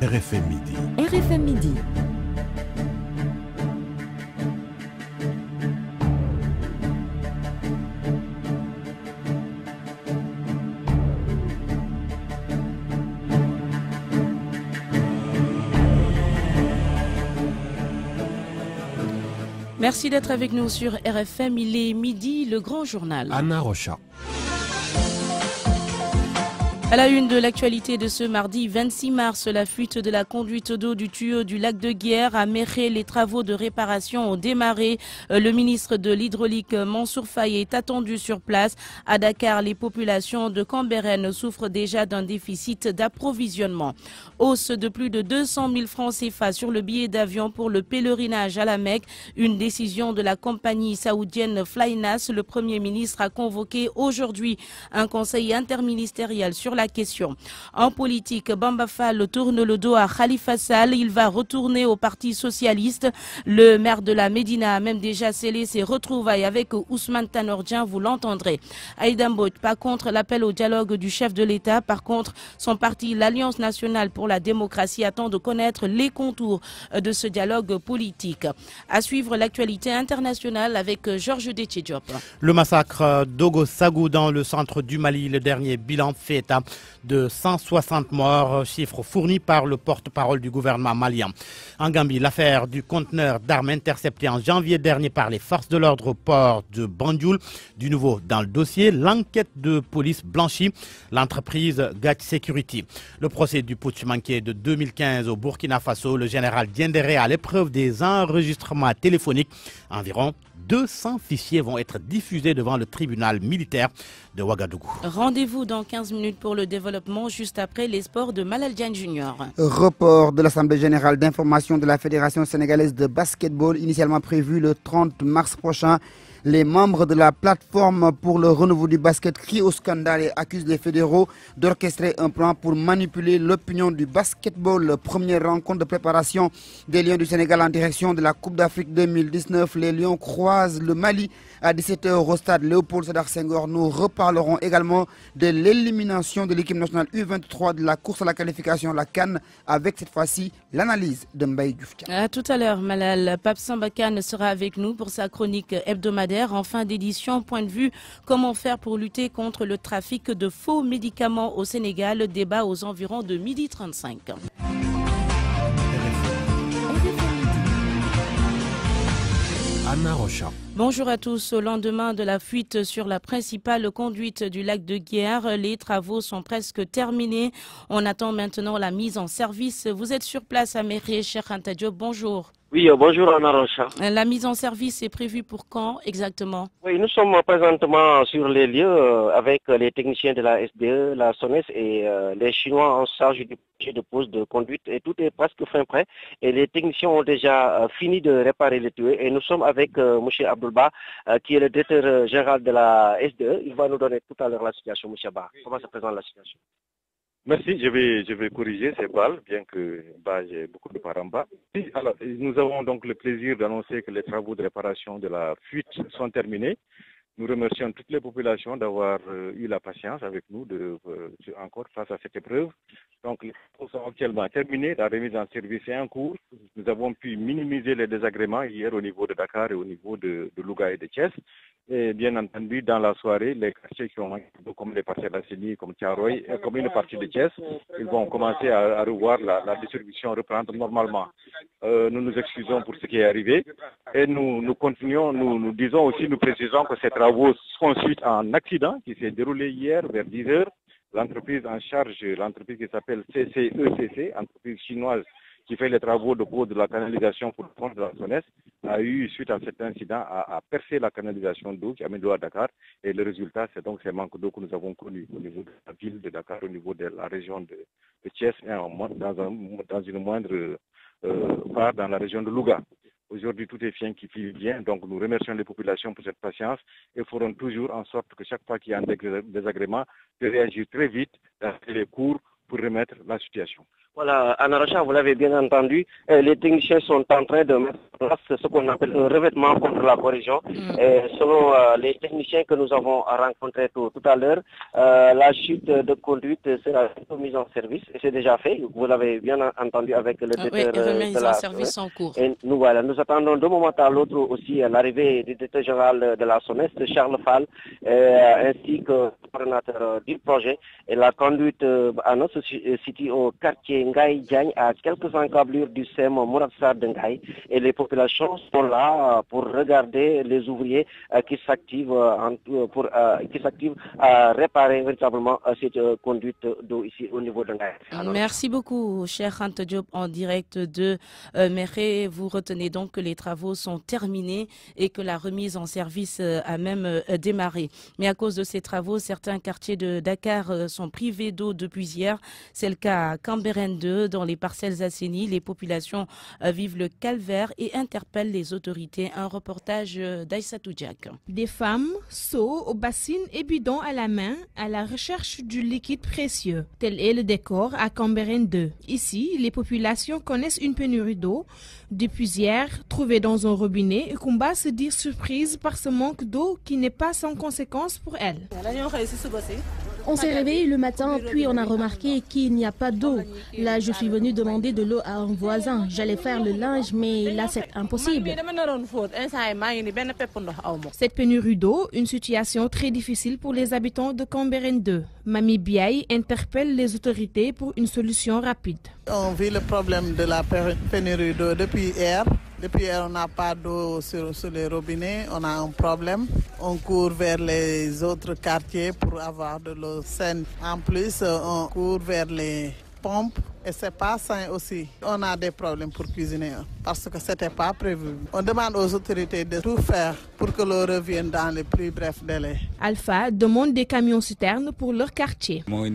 RFM Midi. RFM Midi. Merci d'être avec nous sur RFM. Il est midi, le grand journal. Anna Rocha. À la une de l'actualité de ce mardi 26 mars, la fuite de la conduite d'eau du tuyau du lac de Guiers à Méré. Les travaux de réparation ont démarré. Le ministre de l'Hydraulique, Mansour Faye, est attendu sur place. À Dakar, les populations de Cambérène souffrent déjà d'un déficit d'approvisionnement. Hausse de plus de 200 000 francs CFA sur le billet d'avion pour le pèlerinage à la Mecque. Une décision de la compagnie saoudienne Flynas. Le Premier ministre a convoqué aujourd'hui un conseil interministériel sur la question. En politique, Bamba Fall tourne le dos à Khalifa Sall. Il va retourner au Parti socialiste. Le maire de la Médina a même déjà scellé ses retrouvailles avec Ousmane Tanordien, vous l'entendrez. Aïda Mbodj, pas contre l'appel au dialogue du chef de l'État. Par contre, son parti, l'Alliance nationale pour la démocratie, attend de connaître les contours de ce dialogue politique. À suivre l'actualité internationale avec Georges Déthié-Diop. Le massacre d'Ogo-Sagou dans le centre du Mali, le dernier bilan fait état de 160 morts, chiffre fourni par le porte-parole du gouvernement malien. En Gambie, l'affaire du conteneur d'armes intercepté en janvier dernier par les forces de l'ordre au port de Banjul. Du nouveau dans le dossier, l'enquête de police blanchit l'entreprise Gatch Security. Le procès du putsch manqué de 2015 au Burkina Faso, le général Diendéré à l'épreuve des enregistrements téléphoniques. Environ 200 fichiers vont être diffusés devant le tribunal militaire de Ouagadougou. Rendez-vous dans 15 minutes pour le développement, juste après les sports de Malal Diagne Junior. Report de l'Assemblée générale d'information de la Fédération sénégalaise de basketball, initialement prévu le 30 mars prochain. Les membres de la plateforme pour le renouveau du basket crient au scandale et accusent les fédéraux d'orchestrer un plan pour manipuler l'opinion du basketball. Première rencontre de préparation des Lions du Sénégal en direction de la Coupe d'Afrique 2019. Les Lions croisent le Mali à 17h au stade Léopold Sédar Senghor. Nous reparlerons également de l'élimination de l'équipe nationale U23 de la course à la qualification, la CAN, avec cette fois-ci l'analyse de Mbaye Diouf. À tout à l'heure, Malal. Pape Sambakane sera avec nous pour sa chronique hebdomadaire. En fin d'édition, point de vue, comment faire pour lutter contre le trafic de faux médicaments au Sénégal. Débat aux environs de 12h35. Anna Rocha. Bonjour à tous. Au lendemain de la fuite sur la principale conduite du lac de Guiers, les travaux sont presque terminés. On attend maintenant la mise en service. Vous êtes sur place à Méré, Cheikh Anta Diop. Bonjour. Oui, bonjour Anna Rocha. La mise en service est prévue pour quand exactement? Oui, nous sommes présentement sur les lieux avec les techniciens de la SDE, la SONES et les Chinois en charge du projet de pose de conduite. Et tout est presque fin prêt. Et les techniciens ont déjà fini de réparer les tuyaux. Et nous sommes avec M. Abdoulba, qui est le directeur général de la SDE. Il va nous donner tout à l'heure la situation, M. Abba. Comment se présente la situation? Merci, je vais corriger ces balles, bien que j'ai beaucoup de parts en bas. Alors, nous avons donc le plaisir d'annoncer que les travaux de réparation de la fuite sont terminés. Nous remercions toutes les populations d'avoir eu la patience avec nous encore face à cette épreuve. Donc, les travaux sont actuellement terminés, la remise en service est en cours. Nous avons pu minimiser les désagréments hier au niveau de Dakar et au niveau de Louga et de Thiès. Et bien entendu, dans la soirée, les quartiers qui ont manqué, comme les Parcelles Assainies, comme Tiaroy, comme une partie de Thiès, ils vont commencer à revoir la distribution, reprendre normalement. Nous nous excusons pour ce qui est arrivé et nous continuons, nous disons aussi, nous précisons que ces travaux sont suite à un accident qui s'est déroulé hier vers 10h. L'entreprise en charge, l'entreprise qui s'appelle CCECC, entreprise chinoise qui fait les travaux de pose de la canalisation pour le compte de la SONES, a eu, suite à cet incident, à percer la canalisation d'eau qui amène l'eau à Dakar. Et le résultat, c'est donc ces manques d'eau que nous avons connus au niveau de la ville de Dakar, au niveau de la région de Thiès et dans une moindre part dans la région de Louga. Aujourd'hui, tout est qui file bien. Donc, nous remercions les populations pour cette patience et ferons toujours en sorte que chaque fois qu'il y a un désagrément, de réagir très vite, d'appeler les cours pour remettre la situation. Voilà, Anna Rocha, vous l'avez bien entendu, les techniciens sont en train de mettre en place ce qu'on appelle un revêtement contre la corrosion. Selon les techniciens que nous avons rencontrés tout à l'heure, la chute de conduite sera mise en service et c'est déjà fait. Vous l'avez bien entendu avec le directeur de la service en cours. Et nous attendons d'un moment à l'autre aussi l'arrivée du directeur général de la SONES, Charles Fall, ainsi que le coordonnateur du projet. Et la conduite se situe au quartier Ngaï Diagne, à quelques encablures du SEM Mouratsar de Ngaï. Et les populations sont là pour regarder les ouvriers qui s'activent à réparer véritablement cette conduite d'eau ici au niveau de Ngaï. Merci beaucoup, cher Ante Diop, en direct de Méré. Vous retenez donc que les travaux sont terminés et que la remise en service a même démarré. Mais à cause de ces travaux, certains quartiers de Dakar sont privés d'eau depuis hier. C'est le cas à Cambérène 2, dans les parcelles assainies. Les populations vivent le calvaire et interpellent les autorités. Un reportage d'Aïssatou Diak. Des femmes, seaux aux bassines et bidons à la main à la recherche du liquide précieux. Tel est le décor à Cambérène 2. Ici, les populations connaissent une pénurie d'eau. Depuis hier, trouvée dans un robinet, Kumba se dit surprise par ce manque d'eau qui n'est pas sans conséquence pour elle. On s'est réveillé le matin, puis on a remarqué qu'il n'y a pas d'eau. Là, je suis venue demander de l'eau à un voisin. J'allais faire le linge, mais là, c'est impossible. Cette pénurie d'eau, une situation très difficile pour les habitants de Cambérène 2. Mami Biaye interpelle les autorités pour une solution rapide. On vit le problème de la pénurie d'eau depuis hier. Depuis hier, on n'a pas d'eau sur les robinets, on a un problème. On court vers les autres quartiers pour avoir de l'eau saine. En plus, on court vers les pompes et c'est pas sain aussi. On a des problèmes pour cuisiner parce que c'était pas prévu. On demande aux autorités de tout faire pour que l'eau revienne dans les plus brefs délais. Alpha demande des camions citernes pour leur quartier. Moi,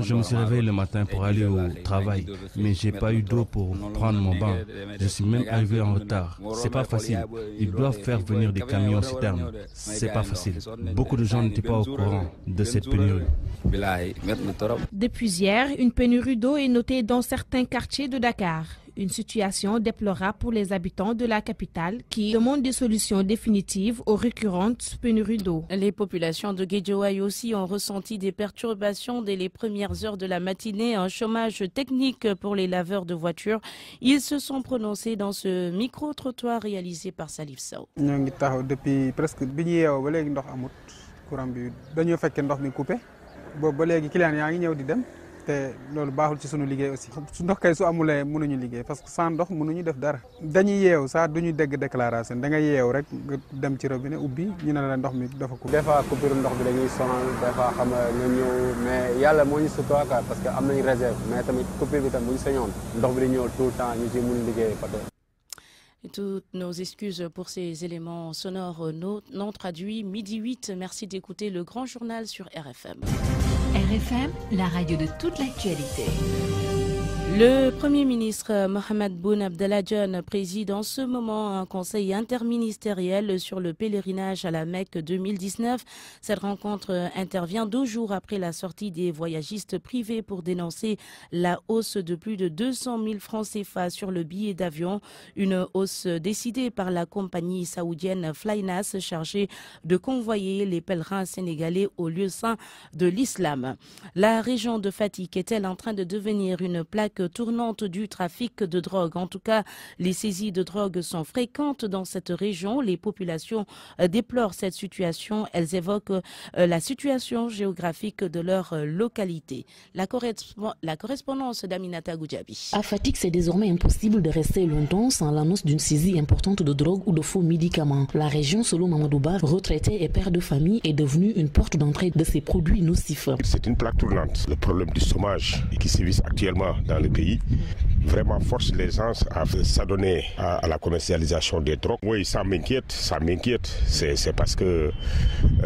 je me suis réveillé le matin pour aller au travail, mais j'ai pas eu d'eau pour prendre mon bain. Je suis même arrivé en retard. C'est pas facile. Ils doivent faire venir des camions citernes. C'est pas facile. Beaucoup de gens n'étaient pas au courant de cette pénurie. Depuis hier, une pénurie d'eau est notée dans certains quartiers de Dakar. Une situation déplorable pour les habitants de la capitale qui demandent des solutions définitives aux récurrentes pénuries d'eau. Les populations de Guédiawaye aussi ont ressenti des perturbations dès les premières heures de la matinée, un chômage technique pour les laveurs de voitures. Ils se sont prononcés dans ce micro-trottoir réalisé par Salif Sow. Depuis presque te loolu baaxul ci sunu liggéey aussi su ndox kay su amulee mënuñu liggéey parce que sans ndox mënuñu def dara dañuy yeew sax duñu dégg déclaration da nga yeew rek nga dem ci robinet ubbi ñu ne la ndox mi dafa ko des fois coupure ndox bi dañuy sonal des fois xam nga ñëw mais yàlla moo ñu sutura parce que am nañ réserve mais tamit coupure bi tam bu ñu sañoon ndox bi di ñëw tout le temps ñu ci mun liggéey peut-être. Toutes nos excuses pour ces éléments sonores non traduits. Midi 8, merci d'écouter le grand journal sur RFM. RFM, la radio de toute l'actualité. Le Premier ministre Mohamed Boun Abdallah Dionne préside en ce moment un conseil interministériel sur le pèlerinage à la Mecque 2019. Cette rencontre intervient 2 jours après la sortie des voyagistes privés pour dénoncer la hausse de plus de 200 000 francs CFA sur le billet d'avion. Une hausse décidée par la compagnie saoudienne Flynas chargée de convoyer les pèlerins sénégalais au lieu saint de l'islam. La région de Fatick est-elle en train de devenir une plaque tournante du trafic de drogue? En tout cas, les saisies de drogue sont fréquentes dans cette région. Les populations déplorent cette situation. Elles évoquent la situation géographique de leur localité. La correspondance d'Aminata Goudjabi. À Fatick, c'est désormais impossible de rester longtemps sans l'annonce d'une saisie importante de drogue ou de faux médicaments. La région, selon Mamadouba, retraité et père de famille, est devenue une porte d'entrée de ces produits nocifs. C'est une plaque tournante. Le problème du chômage qui sévit actuellement dans le pays vraiment force les gens à s'adonner à la commercialisation des drogues. Oui, ça m'inquiète. C'est parce que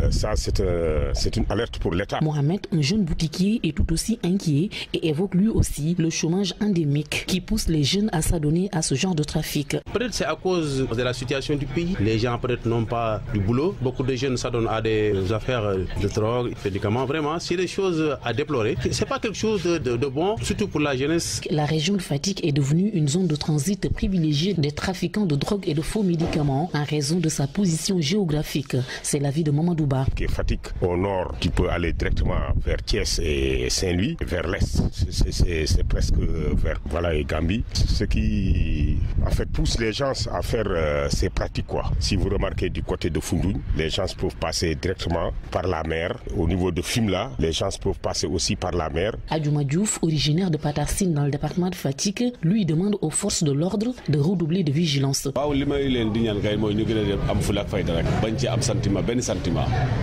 ça, c'est une alerte pour l'État. Mohamed, un jeune boutiquier, est tout aussi inquiet et évoque lui aussi le chômage endémique qui pousse les jeunes à s'adonner à ce genre de trafic. Peut-être c'est à cause de la situation du pays. Les gens peut-être n'ont pas du boulot. Beaucoup de jeunes s'adonnent à des affaires de drogue, de médicaments. Vraiment, c'est des choses à déplorer. C'est pas quelque chose de bon, surtout pour la jeunesse. La région de Fatick est devenue une zone de transit privilégiée des trafiquants de drogue et de faux médicaments en raison de sa position géographique. C'est l'avis de Mamadou Ba. Fatick au nord, qui peut aller directement vers Thiès et Saint-Louis, vers l'est, c'est presque vers et Gambie. Ce qui en fait pousse les gens à faire ces pratiques quoi. Si vous remarquez du côté de Foundiougne, les gens peuvent passer directement par la mer. Au niveau de Fimela, les gens peuvent passer aussi par la mer. Adjouma Diouf, originaire de Patarsine dans le département de Fatick, lui demande aux forces de l'ordre de redoubler de vigilance.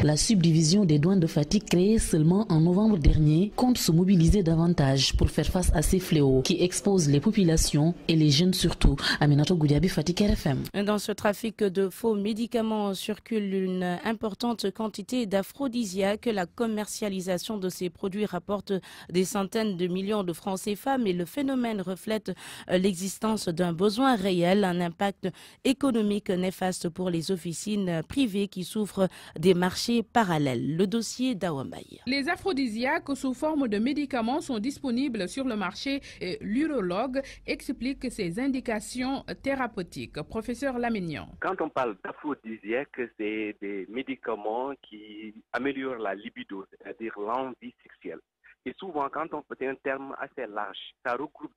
La subdivision des douanes de Fatick, créée seulement en novembre dernier, compte se mobiliser davantage pour faire face à ces fléaux qui exposent les populations et les jeunes surtout. Aminato Goudiabi, Fatick RFM. Dans ce trafic de faux médicaments circule une importante quantité d'aphrodisiaques. La commercialisation de ces produits rapporte des centaines de millions de francs CFA, mais le phénomène reflète l'existence d'un besoin réel, un impact économique néfaste pour les officines privées qui souffrent des marchés parallèles. Le dossier d'Awambaye. Les aphrodisiaques sous forme de médicaments sont disponibles sur le marché et l'urologue explique ses indications thérapeutiques. Professeur Lamignon. Quand on parle d'aphrodisiaques, c'est des médicaments qui améliorent la libido, c'est-à-dire l'envie sexuelle. Et souvent, quand on fait un terme assez large, ça regroupe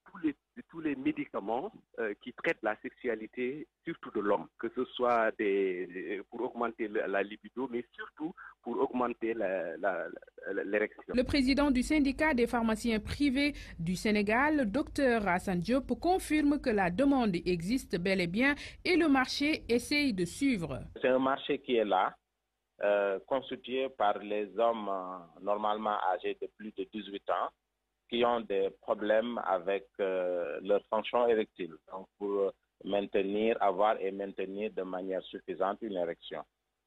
tous les médicaments qui traitent la sexualité, surtout de l'homme, que ce soit pour augmenter la libido, mais surtout pour augmenter l'érection. Le président du syndicat des pharmaciens privés du Sénégal, Dr Hassan Diop, confirme que la demande existe bel et bien et le marché essaye de suivre. C'est un marché qui est là. Constitué par les hommes normalement âgés de plus de 18 ans qui ont des problèmes avec leur fonction érectile, donc pour avoir et maintenir de manière suffisante une érection.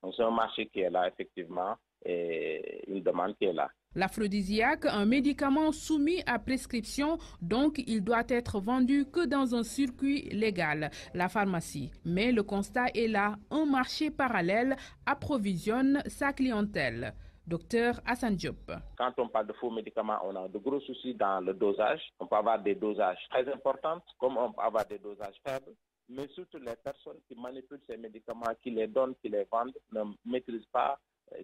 Donc c'est un marché qui est là effectivement et une demande qui est là. L'aphrodisiaque, un médicament soumis à prescription, donc il doit être vendu que dans un circuit légal, la pharmacie. Mais le constat est là, un marché parallèle approvisionne sa clientèle. Docteur Hassan Diop. Quand on parle de faux médicaments, on a de gros soucis dans le dosage. On peut avoir des dosages très importants, comme on peut avoir des dosages faibles. Mais surtout les personnes qui manipulent ces médicaments, qui les donnent, qui les vendent, ne maîtrisent pas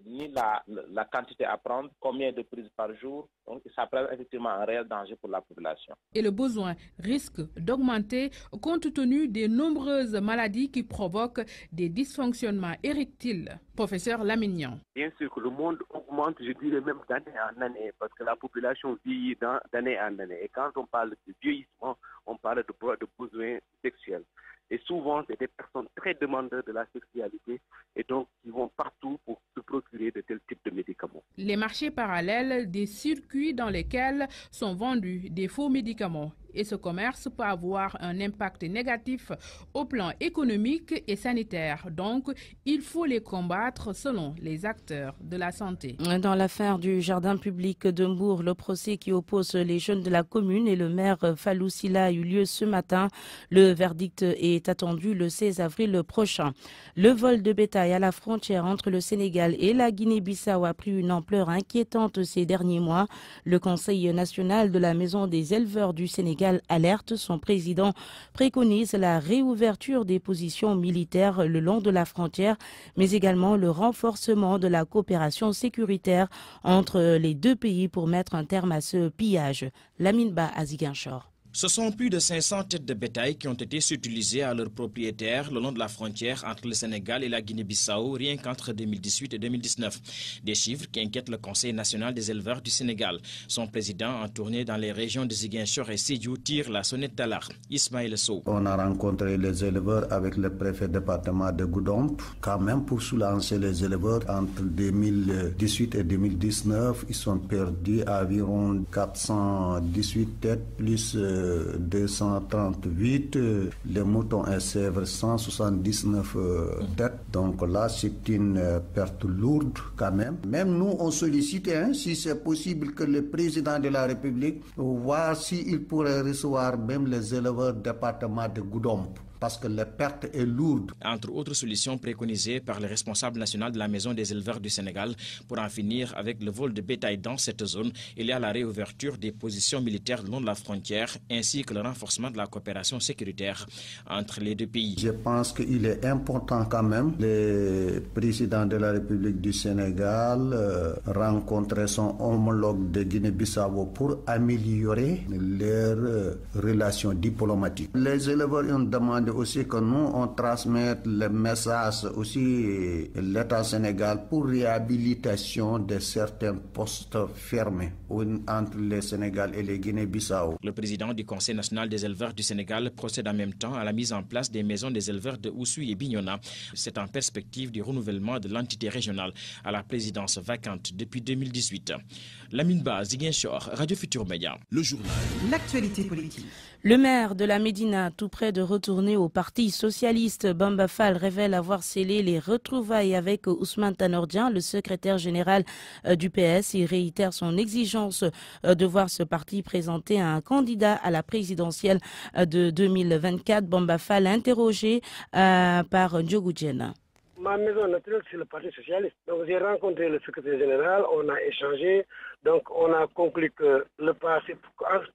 ni la quantité à prendre, combien de prises par jour. Donc ça présente effectivement un réel danger pour la population. Et le besoin risque d'augmenter compte tenu des nombreuses maladies qui provoquent des dysfonctionnements érectiles. Professeur Lamignon. Bien sûr que le monde augmente, je dirais même d'année en année, parce que la population vieillit d'année en année. Et quand on parle de vieillissement, on parle de besoins sexuels. Et souvent, c'est des personnes très demandeuses de la sexualité et donc qui vont partout pour se procurer de tels types de médicaments. Les marchés parallèles, des circuits dans lesquels sont vendus des faux médicaments. Et ce commerce peut avoir un impact négatif au plan économique et sanitaire. Donc, il faut les combattre selon les acteurs de la santé. Dans l'affaire du jardin public de Mbour, le procès qui oppose les jeunes de la commune et le maire Fallou Silla a eu lieu ce matin. Le verdict est attendu le 16 avril prochain. Le vol de bétail à la frontière entre le Sénégal et la Guinée-Bissau a pris une ampleur inquiétante ces derniers mois. Le Conseil national de la Maison des éleveurs du Sénégal alerte, son président préconise la réouverture des positions militaires le long de la frontière, mais également le renforcement de la coopération sécuritaire entre les deux pays pour mettre un terme à ce pillage. Lamine Ba à Ziguinchor. Ce sont plus de 500 têtes de bétail qui ont été utilisées à leurs propriétaires le long de la frontière entre le Sénégal et la Guinée-Bissau, rien qu'entre 2018 et 2019. Des chiffres qui inquiètent le Conseil national des éleveurs du Sénégal. Son président, en tournée dans les régions de Ziguinchor et Sédhiou, tire la sonnette d'alarme. Ismaël Sow. On a rencontré les éleveurs avec le préfet département de Goudomp. Quand même, pour soulager les éleveurs, entre 2018 et 2019, ils sont perdus à environ 418 têtes plus 238, les moutons et chèvres 179 têtes. Donc là, c'est une perte lourde quand même. Même nous, on sollicite, si c'est possible, que le président de la République voit s'il pourrait recevoir même les éleveurs du département de Goudomp, parce que la perte est lourde. Entre autres solutions préconisées par le responsable national de la Maison des éleveurs du Sénégal pour en finir avec le vol de bétail dans cette zone, il y a la réouverture des positions militaires le long de la frontière ainsi que le renforcement de la coopération sécuritaire entre les deux pays. Je pense qu'il est important quand même le président de la République du Sénégal rencontrer son homologue de Guinée-Bissau pour améliorer leurs relations diplomatiques. Les éleveurs ont demandé aussi que nous, on transmette le message aussi l'État Sénégal pour réhabilitation de certains postes fermés entre le Sénégal et le Guinée-Bissau. Le président du Conseil national des éleveurs du Sénégal procède en même temps à la mise en place des maisons des éleveurs de Oussouye et Bignona. C'est en perspective du renouvellement de l'entité régionale à la présidence vacante depuis 2018. Lamine Ba, Ziguinchor, Radio Futur Média. Le journal. L'actualité politique. Le maire de la Médina, tout près de retourner au Parti socialiste, Bamba Fall révèle avoir scellé les retrouvailles avec Ousmane Tanordien, le secrétaire général du PS. Il réitère son exigence de voir ce parti présenter un candidat à la présidentielle de 2024. Bamba Fall interrogé par Ndiogou Diène. Ma maison naturelle, c'est le Parti socialiste. Donc j'ai rencontré le secrétaire général, on a échangé. Donc on a conclu que le passé,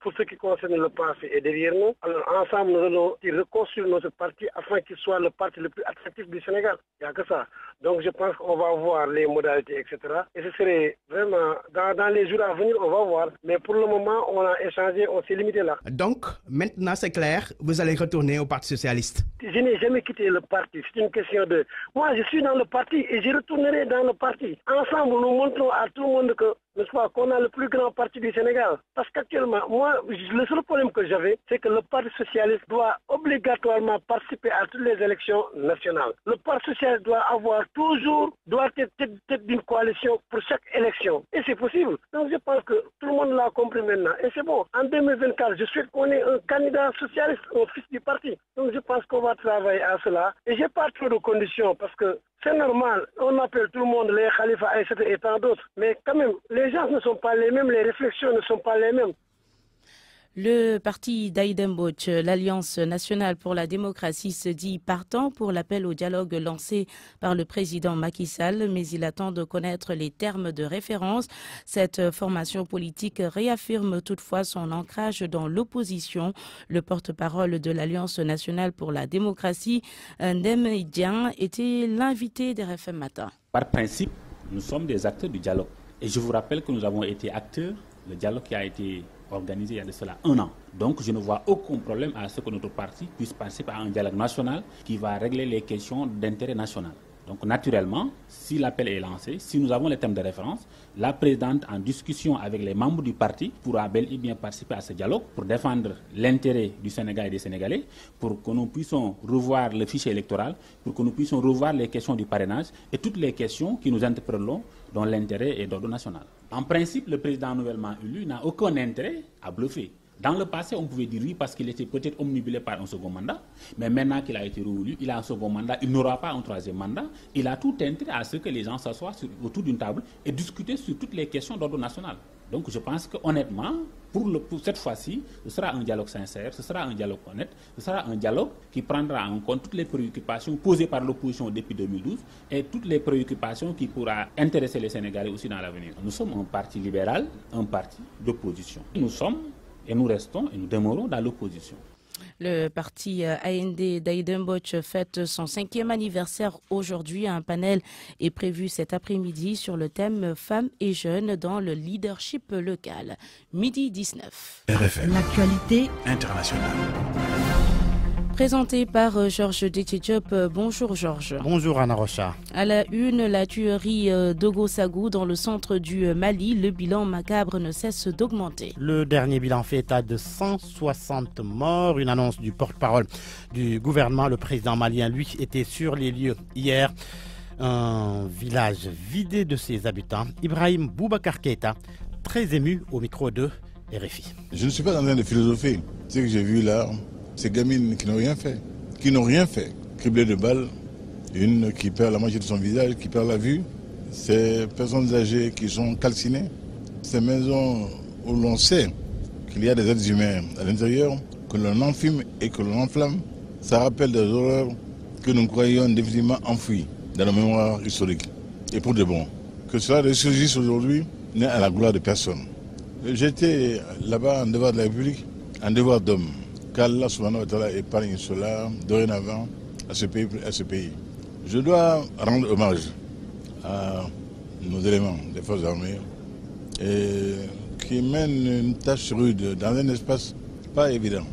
pour ce qui concerne le passé, est derrière nous. Alors ensemble, nous allons reconstruire notre parti afin qu'il soit le parti le plus attractif du Sénégal. Il n'y a que ça. Donc je pense qu'on va voir les modalités, etc. Et ce serait vraiment, dans les jours à venir, on va voir. Mais pour le moment, on a échangé, on s'est limité là. Donc maintenant c'est clair, vous allez retourner au Parti socialiste. Je n'ai jamais quitté le parti. C'est une question de... Moi, je suis dans le parti et je retournerai dans le parti. Ensemble, nous montrons à tout le monde que, n'est-ce pas, qu'on a le plus grand parti du Sénégal. Parce qu'actuellement, moi, le seul problème que j'avais, c'est que le Parti socialiste doit obligatoirement participer à toutes les élections nationales. Le Parti socialiste doit être tête d'une coalition pour chaque élection. Et c'est possible. Donc je pense que tout le monde l'a compris maintenant. Et c'est bon. En 2024, je souhaite qu'on ait un candidat socialiste au fils du parti. Donc je pense qu'on va travailler à cela. Et j'ai pas trop de conditions parce que c'est normal, on appelle tout le monde les Khalifa et tant d'autres. Mais quand même, les gens ne sont pas les mêmes, les réflexions ne sont pas les mêmes. Le parti d'Aïdem Boch, l'Alliance nationale pour la démocratie, se dit partant pour l'appel au dialogue lancé par le président Macky Sall, mais il attend de connaître les termes de référence. Cette formation politique réaffirme toutefois son ancrage dans l'opposition. Le porte-parole de l'Alliance nationale pour la démocratie, Ndem Dian, était l'invité d'RFM Matin. Par principe, nous sommes des acteurs du dialogue. Et je vous rappelle que nous avons été acteurs, le dialogue qui a été organisé il y a de cela 1 an. Donc je ne vois aucun problème à ce que notre parti puisse participer à un dialogue national qui va régler les questions d'intérêt national. Donc naturellement, si l'appel est lancé, si nous avons les thèmes de référence, la présidente en discussion avec les membres du parti pourra bel et bien participer à ce dialogue pour défendre l'intérêt du Sénégal et des Sénégalais, pour que nous puissions revoir le fichier électoral, pour que nous puissions revoir les questions du parrainage et toutes les questions qui nous interpellent dont l'intérêt est d'ordre national. En principe, le président nouvellement élu n'a aucun intérêt à bluffer. Dans le passé, on pouvait dire oui parce qu'il était peut-être omnibulé par un second mandat, mais maintenant qu'il a été réélu, il a un second mandat, il n'aura pas un troisième mandat. Il a tout intérêt à ce que les gens s'assoient autour d'une table et discuter sur toutes les questions d'ordre national. Donc je pense que honnêtement, pour cette fois-ci, ce sera un dialogue sincère, ce sera un dialogue honnête, ce sera un dialogue qui prendra en compte toutes les préoccupations posées par l'opposition depuis 2012 et toutes les préoccupations qui pourra intéresser les Sénégalais aussi dans l'avenir. Nous sommes un parti libéral, un parti d'opposition. Nous sommes et nous restons et nous demeurons dans l'opposition. Le parti AND d'Aïdem Boch fête son 5e anniversaire aujourd'hui. Un panel est prévu cet après-midi sur le thème femmes et jeunes dans le leadership local. Midi 19. RFM. L'actualité internationale. Présenté par Georges Déthié-Diop. Bonjour Georges. Bonjour Anna Rocha. À la une, la tuerie d'Ogo-Sagou dans le centre du Mali. Le bilan macabre ne cesse d'augmenter. Le dernier bilan fait état de 160 morts. Une annonce du porte-parole du gouvernement. Le président malien, lui, était sur les lieux hier. Un village vidé de ses habitants. Ibrahim Boubacar Keïta, très ému au micro de RFI. Je ne suis pas en train de philosopher. Ce que j'ai vu là, ces gamines qui n'ont rien fait, criblées de balles, une qui perd la moitié de son visage, qui perd la vue, ces personnes âgées qui sont calcinées, ces maisons où l'on sait qu'il y a des êtres humains à l'intérieur, que l'on enfume et que l'on enflamme, ça rappelle des horreurs que nous croyons définitivement enfouies dans nos mémoires historiques. Et pour de bon, que cela ressurgisse aujourd'hui n'est à la gloire de personne. J'étais là-bas en devoir de la République, en devoir d'homme, qu'Allah subhanahu wa ta'ala épargne cela dorénavant à ce pays. Je dois rendre hommage à nos éléments des forces armées et qui mènent une tâche rude dans un espace pas évident.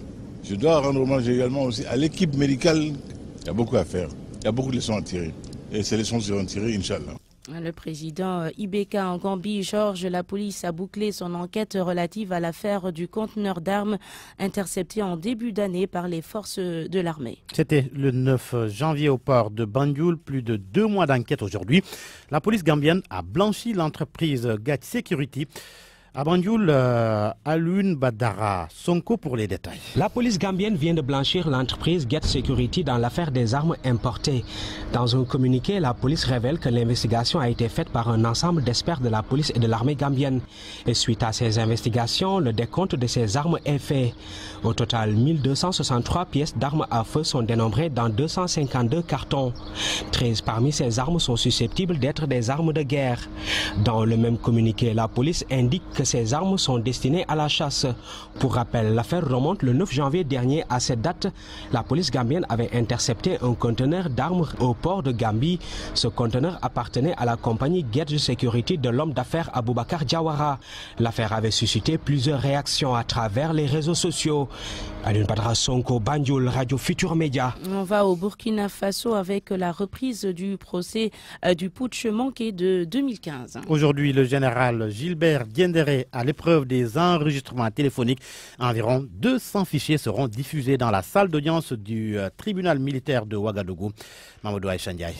Je dois rendre hommage également aussi à l'équipe médicale. Il y a beaucoup à faire, il y a beaucoup de leçons à tirer. Et ces leçons seront tirées, Inch'Allah. Le président Ibeka en Gambie, Georges, la police a bouclé son enquête relative à l'affaire du conteneur d'armes intercepté en début d'année par les forces de l'armée. C'était le 9 janvier au port de Banjul. Plus de 2 mois d'enquête aujourd'hui. La police gambienne a blanchi l'entreprise Gat Security. À Banjul, Alun Badara, Sonko pour les détails. La police gambienne vient de blanchir l'entreprise Get Security dans l'affaire des armes importées. Dans un communiqué, la police révèle que l'investigation a été faite par un ensemble d'experts de la police et de l'armée gambienne. Et suite à ces investigations, le décompte de ces armes est fait. Au total, 1263 pièces d'armes à feu sont dénombrées dans 252 cartons. 13 parmi ces armes sont susceptibles d'être des armes de guerre. Dans le même communiqué, la police indique que ces armes sont destinées à la chasse. Pour rappel, l'affaire remonte le 9 janvier dernier. À cette date, la police gambienne avait intercepté un conteneur d'armes au port de Gambie. Ce conteneur appartenait à la compagnie Get Security de l'homme d'affaires Aboubakar Diawara. L'affaire avait suscité plusieurs réactions à travers les réseaux sociaux. Alun Badara Sonko, Banjul, Radio Futur Média. On va au Burkina Faso avec la reprise du procès du putsch manqué de 2015. Aujourd'hui, le général Gilbert Diendéré à l'épreuve des enregistrements téléphoniques. Environ 200 fichiers seront diffusés dans la salle d'audience du tribunal militaire de Ouagadougou. Mamadou Aïchandiaï.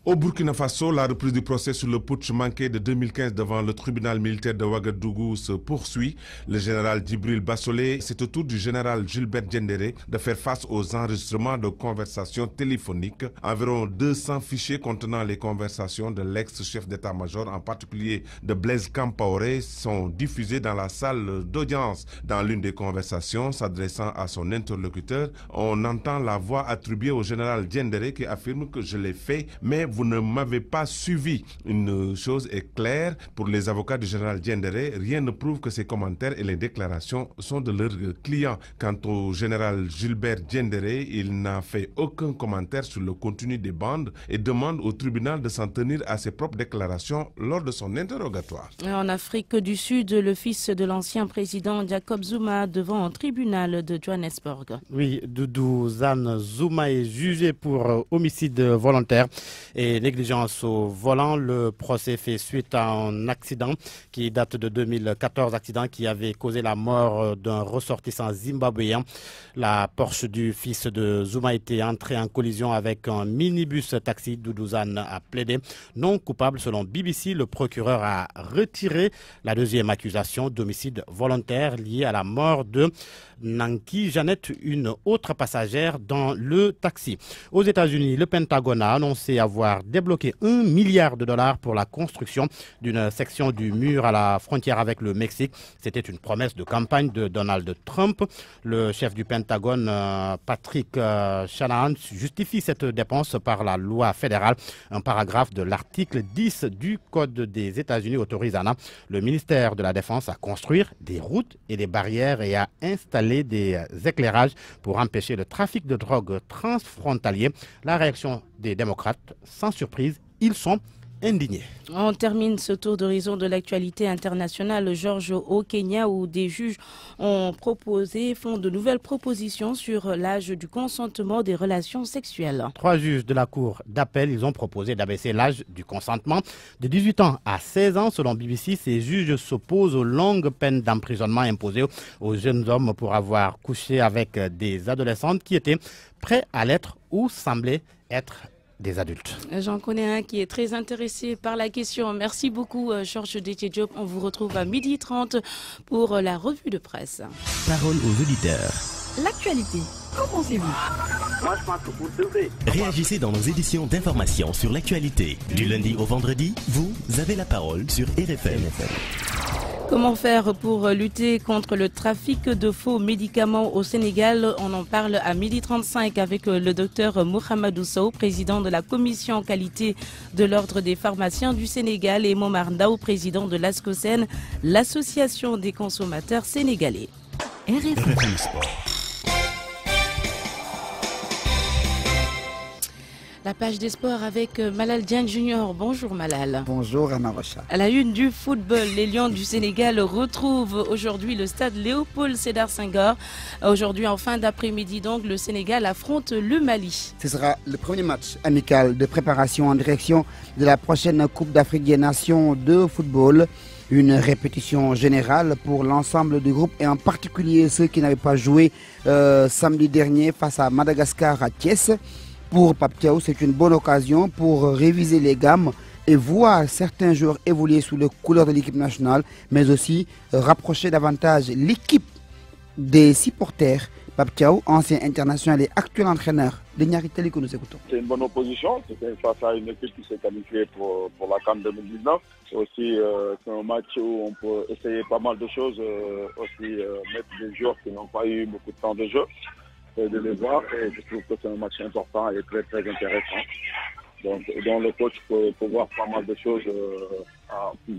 Au Burkina Faso, la reprise du procès sur le putsch manqué de 2015 devant le tribunal militaire de Ouagadougou se poursuit. Le général Djibril Bassolé, c'est au tour du général Gilbert Diendéré de faire face aux enregistrements de conversations téléphoniques. Environ 200 fichiers contenant les conversations de l'ex-chef d'état-major, en particulier de Blaise Compaoré, sont diffusés dans la salle d'audience. Dans l'une des conversations, s'adressant à son interlocuteur, on entend la voix attribuée au général Diendéré qui affirme que je l'ai fait, mais vous ne m'avez pas suivi. Une chose est claire, pour les avocats du général Diendéré, rien ne prouve que ces commentaires et les déclarations sont de leurs clients. Quant au général Gilbert Diendéré, il n'a fait aucun commentaire sur le contenu des bandes et demande au tribunal de s'en tenir à ses propres déclarations lors de son interrogatoire. En Afrique du Sud, le fils de l'ancien président Jacob Zuma devant un tribunal de Johannesburg. Oui, Doudou Zane Zuma est jugé pour homicide volontaire et négligence au volant. Le procès fait suite à un accident qui date de 2014, accident qui avait causé la mort d'un ressortissant zimbabwéen. La Porsche du fils de Zuma était entrée en collision avec un minibus taxi. Doudouzane a plaidé non coupable selon BBC. Le procureur a retiré la deuxième accusation d'homicide volontaire liée à la mort de Nanki Jeannette, une autre passagère dans le taxi. Aux États-Unis, le Pentagone a annoncé avoir débloqué $1 milliard pour la construction d'une section du mur à la frontière avec le Mexique. C'était une promesse de campagne de Donald Trump. Le chef du Pentagone, Patrick Shanahan, justifie cette dépense par la loi fédérale. Un paragraphe de l'article 10 du Code des États-Unis autorise le ministère de la Défense à construire des routes et des barrières et à installer des éclairages pour empêcher le trafic de drogue transfrontalier. La réaction des démocrates, sans surprise, ils sont indignés. On termine ce tour d'horizon de l'actualité internationale, Georges, au Kenya, où des juges font de nouvelles propositions sur l'âge du consentement des relations sexuelles. 3 juges de la Cour d'appel, ils ont proposé d'abaisser l'âge du consentement de 18 ans à 16 ans. Selon BBC, ces juges s'opposent aux longues peines d'emprisonnement imposées aux jeunes hommes pour avoir couché avec des adolescentes qui étaient prêts à l'être ou semblaient être des adultes. J'en connais un qui est très intéressé par la question. Merci beaucoup, Georges Détié-Diop. On vous retrouve à 12h30 pour la revue de presse. Parole aux auditeurs. L'actualité, qu'en pensez-vous? Moi, je pense que vous devez. Réagissez dans nos éditions d'information sur l'actualité. Du lundi au vendredi, vous avez la parole sur RFM. Comment faire pour lutter contre le trafic de faux médicaments au Sénégal? On en parle à 12h35 avec le docteur Mohamedou Sow, président de la commission qualité de l'Ordre des pharmaciens du Sénégal, et Momar Ndao, président de l'ASCOSEN, l'association des consommateurs sénégalais. RFM Sport. La page des sports avec Malal Diagne Junior. Bonjour Malal. Bonjour Anna Rocha. À la une du football, les Lions du Sénégal retrouvent aujourd'hui le stade Léopold Sédar Senghor. Aujourd'hui en fin d'après-midi donc, le Sénégal affronte le Mali. Ce sera le premier match amical de préparation en direction de la prochaine Coupe d'Afrique des Nations de football. Une répétition générale pour l'ensemble du groupe et en particulier ceux qui n'avaient pas joué samedi dernier face à Madagascar à Thiès. Pour Pape Thiaw, c'est une bonne occasion pour réviser les gammes et voir certains joueurs évoluer sous les couleurs de l'équipe nationale, mais aussi rapprocher davantage l'équipe des supporters. Pape Thiaw, ancien international et actuel entraîneur de Niary Tally que nous écoutons. C'est une bonne opposition, c'était face à une équipe qui s'est qualifiée pour la CAN 2019. C'est aussi c'est un match où on peut essayer pas mal de choses, aussi mettre des joueurs qui n'ont pas eu beaucoup de temps de jeu. De les voir et je trouve que c'est un match important et très très intéressant. Donc dans le coach peut voir pas mal de choses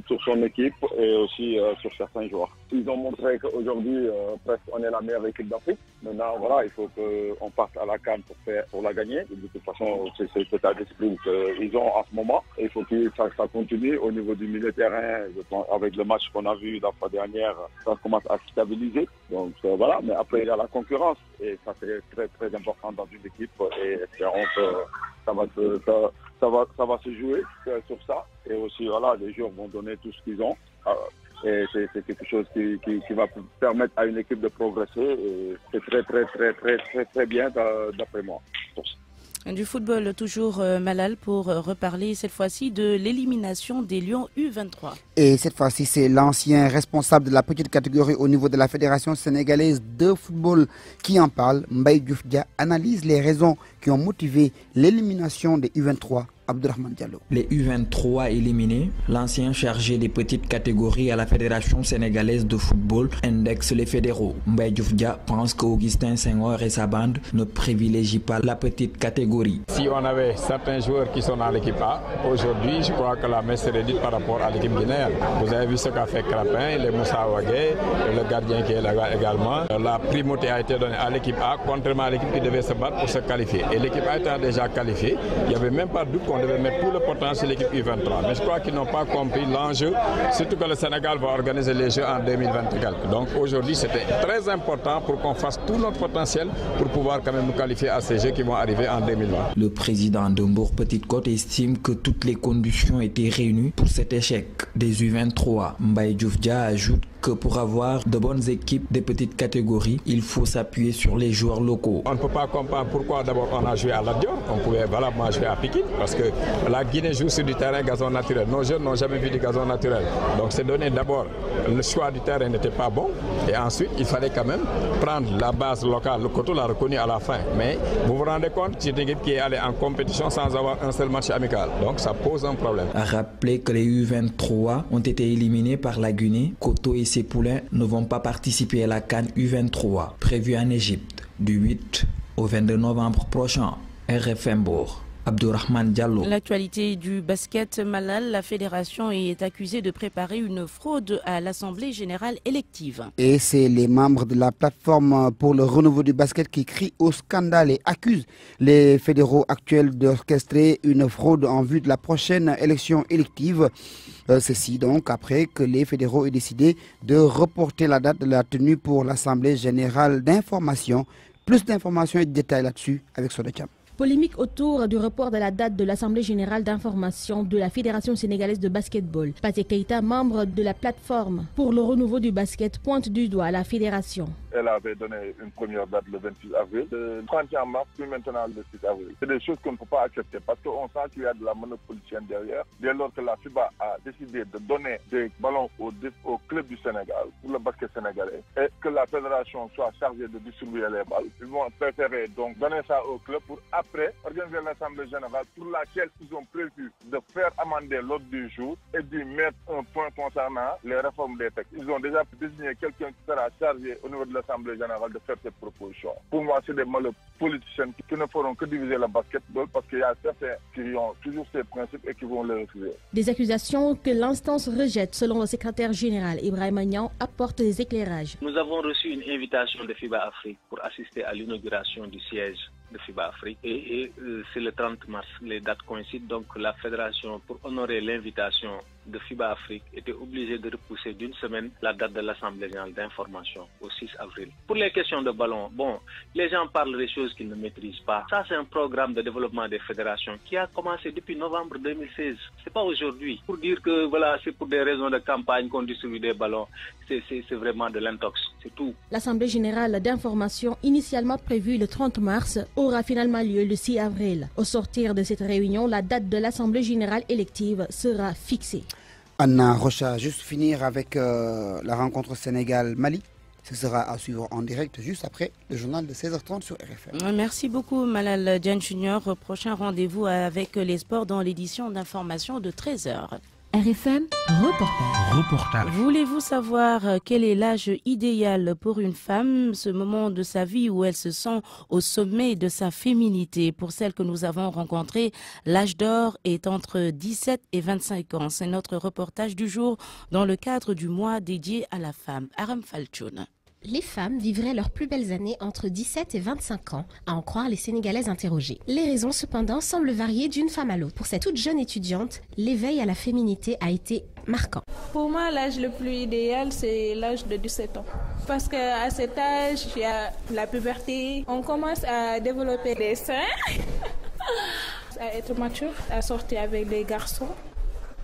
sur son équipe et aussi sur certains joueurs. Ils ont montré qu'aujourd'hui presque on est la meilleure équipe d'Afrique. Maintenant voilà, il faut qu'on parte à la CAN pour la gagner. De toute façon c'est l'état d'esprit qu'ils ont en ce moment. Et il faut que ça continue au niveau du milieu de terrain. Je pense, avec le match qu'on a vu la fois dernière, ça commence à se stabiliser. Donc voilà, mais après il y a la concurrence et ça c'est très très important dans une équipe et espérons que ça va se jouer sur ça. Et aussi, voilà, les joueurs vont donner tout ce qu'ils ont. Et c'est quelque chose qui va permettre à une équipe de progresser. Et c'est très bien d'après moi. Du football, toujours Malal, pour reparler cette fois-ci de l'élimination des Lions U23. Et cette fois-ci, c'est l'ancien responsable de la petite catégorie au niveau de la Fédération sénégalaise de football qui en parle. Mbaye Diouf Dia analyse les raisons qui ont motivé l'élimination des U23. Abdourahmane Diallo. Les U23 éliminés, l'ancien chargé des petites catégories à la Fédération sénégalaise de football indexe les fédéraux. Mbaye Diouf Dia pense qu'Augustin Senghor et sa bande ne privilégient pas la petite catégorie. Si on avait certains joueurs qui sont dans l'équipe A, aujourd'hui je crois que la messe serait dite par rapport à l'équipe guinéenne. Vous avez vu ce qu'a fait Crapin, les Moussa Ouagé, le gardien qui est là également. La primauté a été donnée à l'équipe A, contrairement à l'équipe qui devait se battre pour se qualifier. Et l'équipe A étant déjà qualifiée, il n'y avait même pas de doute qu'on devait mettre tout le potentiel de l'équipe U23. Mais je crois qu'ils n'ont pas compris l'enjeu, surtout que le Sénégal va organiser les Jeux en 2024. Donc aujourd'hui, c'était très important pour qu'on fasse tout notre potentiel pour pouvoir quand même nous qualifier à ces Jeux qui vont arriver en 2020. Le président de Mbour Petite Côte estime que toutes les conditions étaient réunies pour cet échec des U23. Mbaye Diouf Dia ajoute que pour avoir de bonnes équipes de petites catégories, il faut s'appuyer sur les joueurs locaux. On ne peut pas comprendre pourquoi d'abord on a joué à Lat Dior, on pouvait valablement jouer à Pikine, parce que la Guinée joue sur du terrain gazon naturel. Nos jeunes n'ont jamais vu du gazon naturel. Donc c'est donné d'abord, le choix du terrain n'était pas bon, et ensuite il fallait quand même prendre la base locale. Le Coteau l'a reconnu à la fin, mais vous vous rendez compte, c'est une équipe qui est allée en compétition sans avoir un seul match amical. Donc ça pose un problème. À rappeler que les U23 ont été éliminés par la Guinée. Coteau et ses poulains ne vont pas participer à la CAN U23 prévue en Égypte du 8 au 22 novembre prochain. RFM Bourg. Abdourahmane Diallo. L'actualité du basket, Malal, la fédération est accusée de préparer une fraude à l'Assemblée générale élective. Et c'est les membres de la plateforme pour le renouveau du basket qui crient au scandale et accusent les fédéraux actuels d'orchestrer une fraude en vue de la prochaine élection élective. Ceci donc après que les fédéraux aient décidé de reporter la date de la tenue pour l'Assemblée générale d'information. Plus d'informations et de détails là-dessus avec Sodetiam. Polémique autour du report de la date de l'Assemblée générale d'information de la Fédération sénégalaise de basketball. Pathé Keïta, membre de la plateforme pour le renouveau du basket, pointe du doigt la fédération. Elle avait donné une première date le 26 avril, le 31 mars, puis maintenant le 6 avril. C'est des choses qu'on ne peut pas accepter parce qu'on sent qu'il y a de la monopolicienne derrière. Dès lors que la FIBA a décidé de donner des ballons au club du Sénégal, pour le basket sénégalais, et que la fédération soit chargée de distribuer les balles, ils vont préférer donc donner ça au club pour après organiser l'Assemblée générale pour laquelle ils ont prévu de faire amender l'ordre du jour et d'y mettre un point concernant les réformes des textes. Ils ont déjà désigné quelqu'un qui sera chargé au niveau de l'Assemblée générale de faire cette proposition. Pour moi, c'est des malheureux politiciens qui ne feront que diviser le basketball parce qu'il y a certains qui ont toujours ces principes et qui vont le refuser. Des accusations que l'instance rejette, selon le secrétaire général Ibrahim Agnan, apportent des éclairages. Nous avons reçu une invitation de FIBA Afrique pour assister à l'inauguration du siège de FIBA Afrique et c'est le 30 mars, les dates coïncident, donc la fédération, pour honorer l'invitation de FIBA Afrique, était obligée de repousser d'une semaine la date de l'Assemblée générale d'information au 6 avril. Pour les questions de ballon, les gens parlent des choses qu'ils ne maîtrisent pas. Ça, c'est un programme de développement des fédérations qui a commencé depuis novembre 2016. C'est pas aujourd'hui. Pour dire que voilà, c'est pour des raisons de campagne qu'on distribue des ballons, c'est vraiment de l'intox, c'est tout. L'Assemblée générale d'information, initialement prévue le 30 mars, aura finalement lieu le 6 avril. Au sortir de cette réunion, la date de l'Assemblée générale élective sera fixée. Anna Rocha, juste finir avec la rencontre Sénégal-Mali. Ce sera à suivre en direct juste après le journal de 16h30 sur RFM. Merci beaucoup Malal Diagne Junior. Prochain rendez-vous avec les sports dans l'édition d'information de 13h. RFM reportage. Voulez-vous savoir quel est l'âge idéal pour une femme, ce moment de sa vie où elle se sent au sommet de sa féminité? Pour celle que nous avons rencontrée, l'âge d'or est entre 17 et 25 ans. C'est notre reportage du jour dans le cadre du mois dédié à la femme. Aram Falchoun. Les femmes vivraient leurs plus belles années entre 17 et 25 ans, à en croire les Sénégalaises interrogées. Les raisons, cependant, semblent varier d'une femme à l'autre. Pour cette toute jeune étudiante, l'éveil à la féminité a été marquant. Pour moi, l'âge le plus idéal, c'est l'âge de 17 ans. Parce qu'à cet âge, il y a la puberté. On commence à développer des seins, à être mature, à sortir avec des garçons.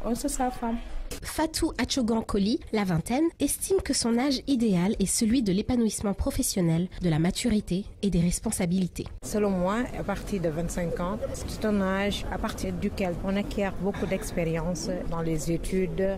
On se sent femme. Fatou Achogan Koli, la vingtaine, estime que son âge idéal est celui de l'épanouissement professionnel, de la maturité et des responsabilités. Selon moi, à partir de 25 ans, c'est un âge à partir duquel on acquiert beaucoup d'expérience dans les études,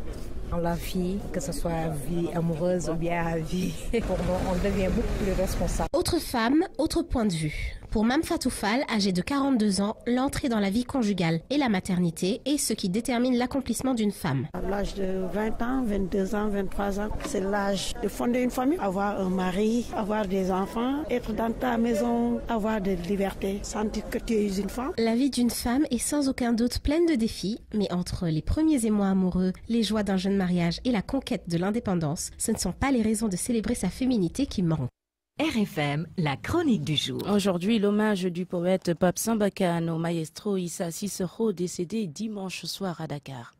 dans la vie, que ce soit vie amoureuse ou bien la vie. Pour nous, on devient beaucoup plus responsable. Autre femme, autre point de vue. Pour Mme Fatou Fall, âgée de 42 ans, l'entrée dans la vie conjugale et la maternité est ce qui détermine l'accomplissement d'une femme. À l'âge de 20 ans, 22 ans, 23 ans, c'est l'âge de fonder une famille, avoir un mari, avoir des enfants, être dans ta maison, avoir de liberté, sentir que tu es une femme. La vie d'une femme est sans aucun doute pleine de défis, mais entre les premiers émois amoureux, les joies d'un jeune mariage et la conquête de l'indépendance, ce ne sont pas les raisons de célébrer sa féminité qui manquent. RFM, la chronique du jour. Aujourd'hui, l'hommage du poète Pape Sambakane au maestro Issa Sissoko, décédé dimanche soir à Dakar.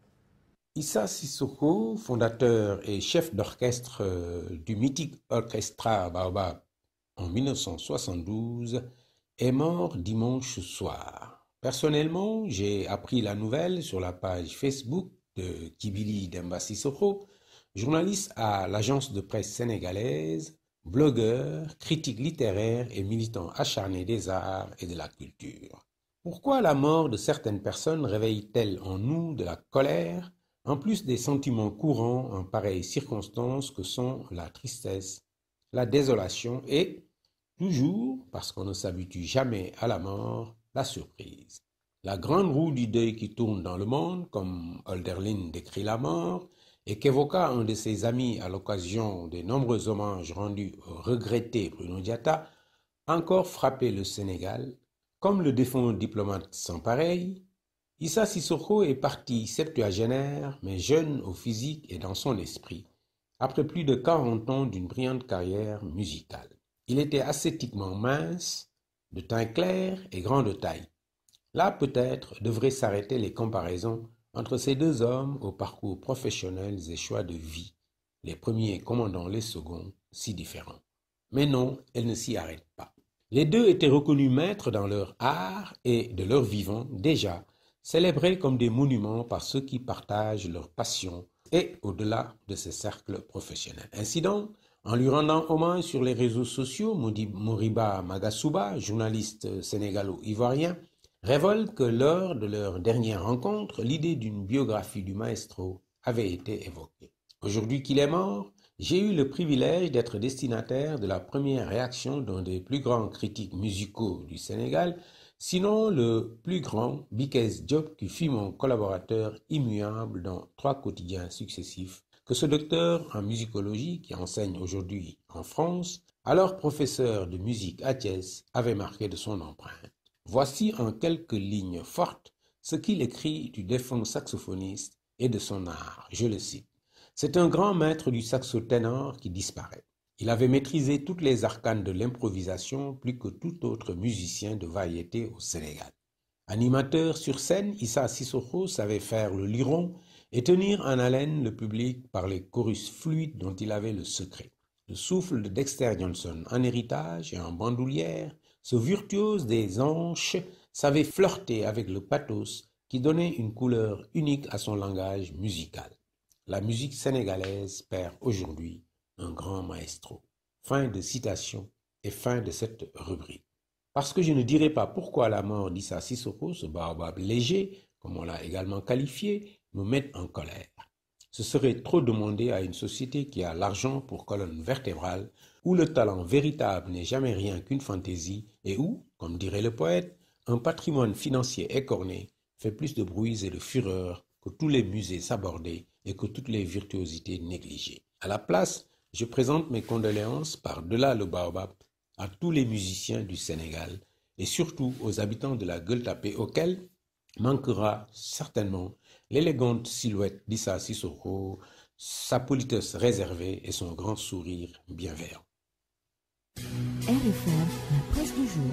Issa Sissoko, fondateur et chef d'orchestre du mythique Orchestra Baobab en 1972, est mort dimanche soir. Personnellement, j'ai appris la nouvelle sur la page Facebook de Kibili Demba Sissoko, journaliste à l'agence de presse sénégalaise, blogueur, critique littéraire et militant acharné des arts et de la culture. Pourquoi la mort de certaines personnes réveille-t-elle en nous de la colère, en plus des sentiments courants en pareilles circonstances que sont la tristesse, la désolation et, toujours, parce qu'on ne s'habitue jamais à la mort, la surprise. La grande roue du deuil qui tourne dans le monde, comme Hölderlin décrit la mort, et qu'évoqua un de ses amis à l'occasion des nombreux hommages rendus au regretté Bruno Diatta, encore frappé le Sénégal, comme le défunt diplomate sans pareil. Issa Sissoko est parti septuagénaire, mais jeune au physique et dans son esprit, après plus de 40 ans d'une brillante carrière musicale. Il était ascétiquement mince, de teint clair et grand de taille. Là, peut-être, devraient s'arrêter les comparaisons entre ces deux hommes aux parcours professionnels et choix de vie, les premiers commandant les seconds, si différents. Mais non, elle ne s'y arrête pas. Les deux étaient reconnus maîtres dans leur art et de leur vivant déjà, célébrés comme des monuments par ceux qui partagent leur passion et au-delà de ces cercles professionnels. Ainsi donc, en lui rendant hommage sur les réseaux sociaux, Moriba Magasuba, journaliste sénégalo-ivoirien, révèle que lors de leur dernière rencontre, l'idée d'une biographie du maestro avait été évoquée. Aujourd'hui qu'il est mort, j'ai eu le privilège d'être destinataire de la première réaction d'un des plus grands critiques musicaux du Sénégal, sinon le plus grand, Bikes Diop, qui fut mon collaborateur immuable dans 3 quotidiens successifs, que ce docteur en musicologie, qui enseigne aujourd'hui en France, alors professeur de musique à Thiès, avait marqué de son empreinte. Voici en quelques lignes fortes ce qu'il écrit du défunt saxophoniste et de son art. Je le cite. C'est un grand maître du saxo ténor qui disparaît. Il avait maîtrisé toutes les arcanes de l'improvisation plus que tout autre musicien de variété au Sénégal. Animateur sur scène, Issa Sissoko savait faire le liron et tenir en haleine le public par les chorus fluides dont il avait le secret. Le souffle de Dexter Johnson en héritage et en bandoulière, ce virtuose des hanches savait flirter avec le pathos qui donnait une couleur unique à son langage musical. La musique sénégalaise perd aujourd'hui un grand maestro. Fin de citation et fin de cette rubrique. Parce que je ne dirai pas pourquoi la mort d'Issa Sissoko, ce baobab léger, comme on l'a également qualifié, me met en colère. Ce serait trop demander à une société qui a l'argent pour colonne vertébrale, où le talent véritable n'est jamais rien qu'une fantaisie et où, comme dirait le poète, un patrimoine financier écorné fait plus de bruit et de fureur que tous les musées sabordés et que toutes les virtuosités négligées. À la place, je présente mes condoléances par-delà le baobab à tous les musiciens du Sénégal et surtout aux habitants de la Gueule-Tapée auxquels manquera certainement l'élégante silhouette d'Issa Sissoko, sa politesse réservée et son grand sourire bienveillant. RFM, la presse du jour.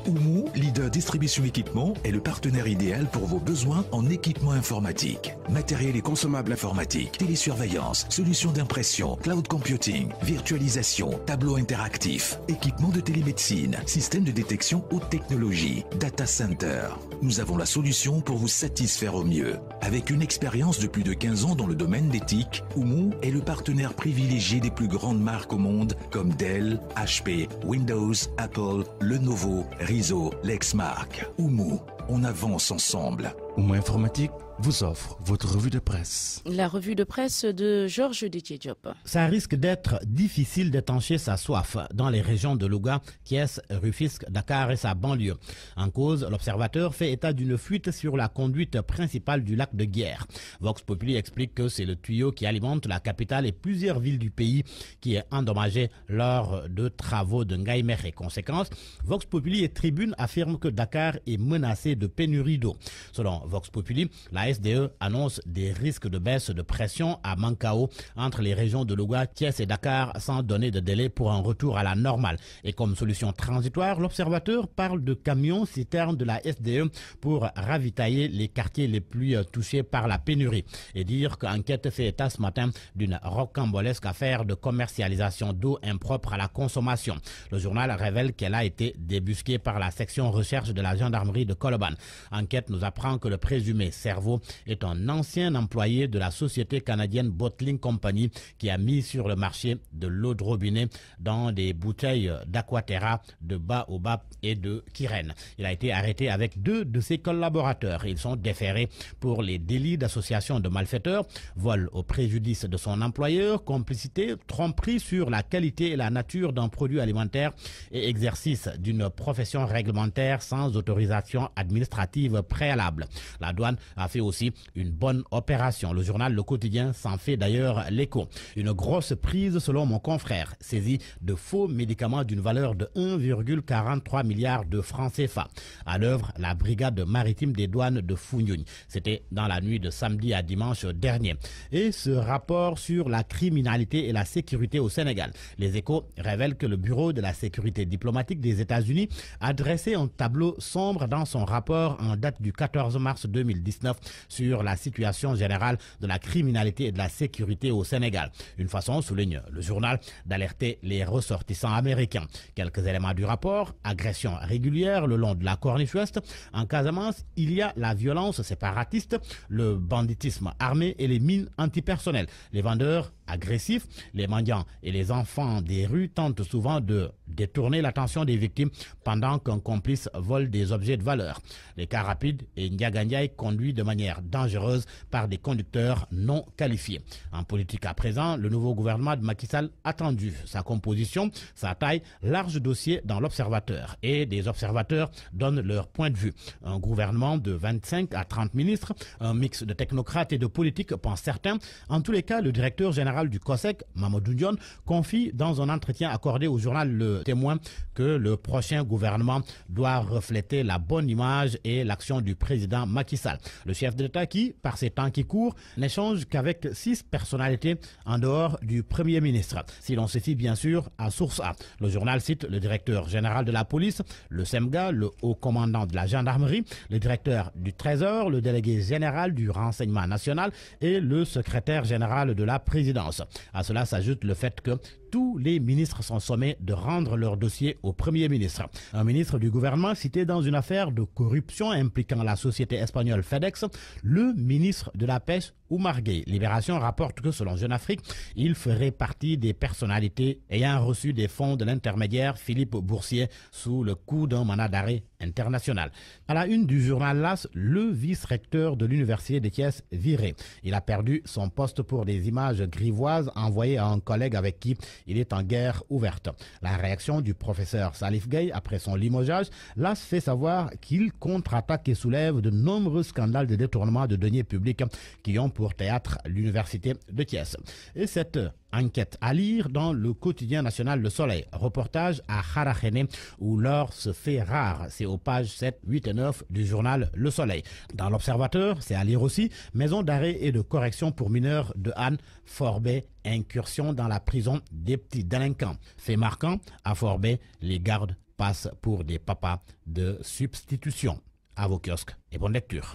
Oumou, leader distribution équipement, est le partenaire idéal pour vos besoins en équipement informatique. Matériel et consommables informatiques, télésurveillance, solutions d'impression, cloud computing, virtualisation, tableau interactif, équipement de télémédecine, système de détection haute technologie, data center. Nous avons la solution pour vous satisfaire au mieux. Avec une expérience de plus de 15 ans dans le domaine des TIC, Oumou est le partenaire privilégié des plus grandes marques au monde comme Dell, HP, Windows, Apple, Lenovo, Rizzo, Lexmark. Oumou, on avance ensemble. Oumou Informatique vous offre votre revue de presse. La revue de presse de Georges Détié Diop. Ça risque d'être difficile d'étancher sa soif dans les régions de Louga, Thiès, Rufisque, Dakar et sa banlieue. En cause, l'observateur fait état d'une fuite sur la conduite principale du lac de Guiers. Vox Populi explique que c'est le tuyau qui alimente la capitale et plusieurs villes du pays qui est endommagé lors de travaux de Ngaïméré. Conséquence, Vox Populi et Tribune affirment que Dakar est menacé de pénurie d'eau. Selon Vox Populi, la SDE annonce des risques de baisse de pression à Mancao entre les régions de Louga, Thiès et Dakar sans donner de délai pour un retour à la normale. Et comme solution transitoire, l'observateur parle de camions citernes de la SDE pour ravitailler les quartiers les plus touchés par la pénurie. Et dire qu'Enquête fait état ce matin d'une rocambolesque affaire de commercialisation d'eau impropre à la consommation. Le journal révèle qu'elle a été débusquée par la section recherche de la gendarmerie de Colobane. Enquête nous apprend que le présumé cerveau est un ancien employé de la société canadienne Bottling Company qui a mis sur le marché de l'eau de robinet dans des bouteilles d'Aquaterra, de Baobab et de Kyrène. Il a été arrêté avec 2 de ses collaborateurs. Ils sont déférés pour les délits d'association de malfaiteurs, vol au préjudice de son employeur, complicité, tromperie sur la qualité et la nature d'un produit alimentaire et exercice d'une profession réglementaire sans autorisation administrative préalable. La douane a fait aussi une bonne opération. Le journal Le Quotidien s'en fait d'ailleurs l'écho. Une grosse prise selon mon confrère, saisie de faux médicaments d'une valeur de 1,43 milliard de francs CFA. À l'œuvre, la brigade maritime des douanes de Founiogne. C'était dans la nuit de samedi à dimanche dernier. Et ce rapport sur la criminalité et la sécurité au Sénégal. Les Échos révèlent que le Bureau de la sécurité diplomatique des États-Unis a dressé un tableau sombre dans son rapport en date du 14 mars 2019 sur la situation générale de la criminalité et de la sécurité au Sénégal. Une façon, souligne le journal, d'alerter les ressortissants américains. Quelques éléments du rapport: agressions régulières le long de la corniche ouest. En Casamance, il y a la violence séparatiste, le banditisme armé et les mines antipersonnelles. Les vendeurs agressifs, les mendiants et les enfants des rues tentent souvent de détourner l'attention des victimes pendant qu'un complice vole des objets de valeur. Les cars rapides et Ndiagandiaï conduits de manière dangereuse par des conducteurs non qualifiés. En politique à présent, le nouveau gouvernement de Macky Sall a tendu sa composition, sa taille, large dossier dans l'Observateur. Et des observateurs donnent leur point de vue. Un gouvernement de 25 à 30 ministres, un mix de technocrates et de politiques, pensent certains. En tous les cas, le directeur général du COSEC, Mamadou Ndione, confie dans un entretien accordé au journal Le Témoin que le prochain gouvernement doit refléter la bonne image et l'action du président Macky Sall. Le chef d'État qui, par ces temps qui courent, n'échange qu'avec 6 personnalités en dehors du Premier ministre. Si l'on se fie bien sûr à Source A. Le journal cite le directeur général de la police, le SEMGA, le haut commandant de la gendarmerie, le directeur du Trésor, le délégué général du renseignement national et le secrétaire général de la présidence. À cela s'ajoute le fait que tous les ministres sont sommés de rendre leur dossier au Premier ministre. Un ministre du gouvernement cité dans une affaire de corruption impliquant la société espagnole FedEx, le ministre de la Pêche, Oumar Gueye. Libération rapporte que selon Jeune Afrique, il ferait partie des personnalités ayant reçu des fonds de l'intermédiaire Philippe Boursier sous le coup d'un mandat d'arrêt international. À la une du journal LAS, le vice-recteur de l'université de Thiès viré. Il a perdu son poste pour des images grivoises envoyées à un collègue avec qui il est en guerre ouverte. La réaction du professeur Salif Gueye après son limogeage, l'AS fait savoir qu'il contre-attaque et soulève de nombreux scandales de détournement de deniers publics qui ont pour théâtre l'université de Thiès. Et cette enquête à lire dans le quotidien national Le Soleil. Reportage à Kharakhene où l'or se fait rare. C'est aux pages 7, 8 et 9 du journal Le Soleil. Dans l'Observateur, c'est à lire aussi, maison d'arrêt et de correction pour mineurs de Anne, Forbet, incursion dans la prison des petits délinquants. Fait marquant, à Forbet, les gardes passent pour des papas de substitution. À vos kiosques et bonne lecture.